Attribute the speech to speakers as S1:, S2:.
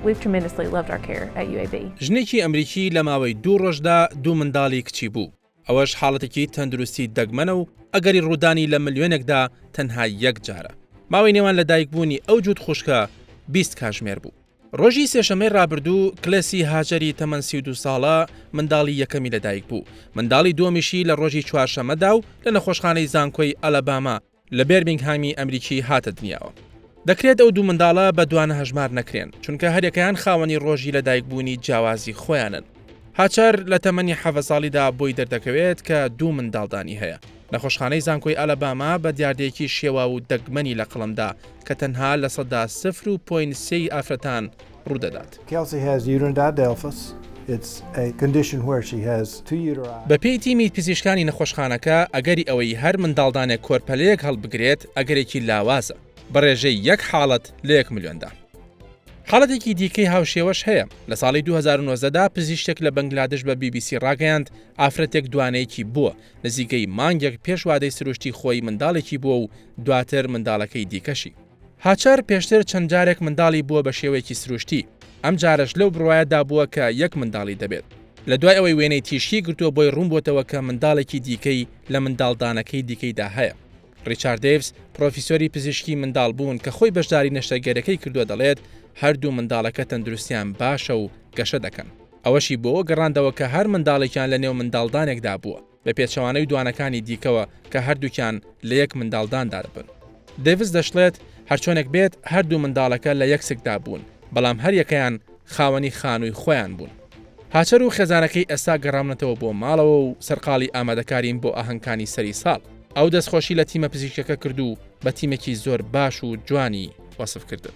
S1: We've tremendously loved our care at UAB.
S2: ژنێکی ئەمریکی لە ماوەی 2 ڕۆژدا 2 منداڵی کچی بوو. ئەوەش حاڵەتێکی تەندروستی دەگمەنە و ئەگەری ڕوودانی لە ملیۆنێکدا تەنها یەک جارە. ماوەی نێوان لە دایکبوونی ئەو جووت خوشکە 20 کاتژمێر بوو. ڕۆژی سێشەمەی ڕابردوو کلێسی هاجەری تەمەن 32 ساڵە منداڵی یەکەمی لەدایک بوو. منداڵی دووەمیشی لە ڕۆژی چوارشەمەدا و لە نەخۆشخانەی زانکۆی ئەلەباما لە بێرمینگهامی ئەمریکی هاتە دنیاوە. دەکرێت ئەو دوو منداڵە بە دوانە هەژمار نەکرێن چونکە هەرێکیان خاوەنی ڕۆژی لەدایکبوونی جیاوازی خۆیانن. هاچەر لە تەمەنی 7 ساڵیدا بۆی دەردەکەوێت کە دوو منداڵدانی هەیە. نەخۆشخانەی زانکۆی ئەلەباما بە دیاردەیەکی شێوا و دەگمەنی لە قڵمدا کە تەنها لە سەدا 0.3 ئافرەتان ڕوودەدات.
S3: Kelsey has uterine diadelphys. It's a condition where she has 2 uteri.
S2: بە پێی تیمی پزیشکانی نەخۆشخانەکە ئەگەری ئەوەی هەر منداڵدانێک کۆرپەلەیەک هەڵبگرێت ئەگەرێکی لاوازە بەڕێژەی 1 حاڵەت لە 1 ملیۆندا. حاڵەتێکی دیکەی هاوشێوەش هەیە. لە ساڵی 2019دا پزیشکێک لە بەنگلادش بە BBC ڕاگەیاند ئافرەتێک دوانەیەکی بووە نزیکەی مانگێک پێش وادەی سروشتی خۆی منداڵێکی بووە و دواتر منداڵەکەی دیکەشی. هاچەر پێشتر چەند جارێک منداڵی بووە بە شێوەیەکی سروشتی. ئەم جارش لەو بڕواایەدا بووە کە 1 منداڵی دەبێت. لە دوای ئەوەی وێنەی تیشکی گرتووە بۆی ڕوون بۆتەوە کە منداڵێکی دیکەی لە منداڵدانەکەی دیکەیدا هەیە. ریچارد دیڤز پرۆفیسۆری پزیشکی منداڵ بوون کە خۆی بەشداری نەشتەرگەرەکەی کردووە دەڵێت هەردوو منداڵەکە تەندروستیان باشە و گەشە دەکەن. ئەوەشی بۆ گەڕاندەوە کە هەر منداڵێکیان لە نێو منداڵدانێکدا بووە بە پێچەوانەی دوانەکانی دیکەوە کە هەردووکیان لە 1 منداڵداندا دەبن. دیڤز دەشڵێت هەرچۆنێک بێت هەردوو منداڵەکە لە یەکسکدا بوون بەڵام هەر یەکەیان خاوەنی خانووی خۆیان بوون. هاچەر و خێزانەکەی ئێستا گەڕامنەتەوە بۆ ماڵەوە و سەرقاڵی ئامادەکارین بۆ ئاهەنگانی سەری ساڵ. ئەو دەستخۆشی لە تیمە پزیشکەکە کردو بە تیمێکی زۆر باش و جوانی وەسف کردن.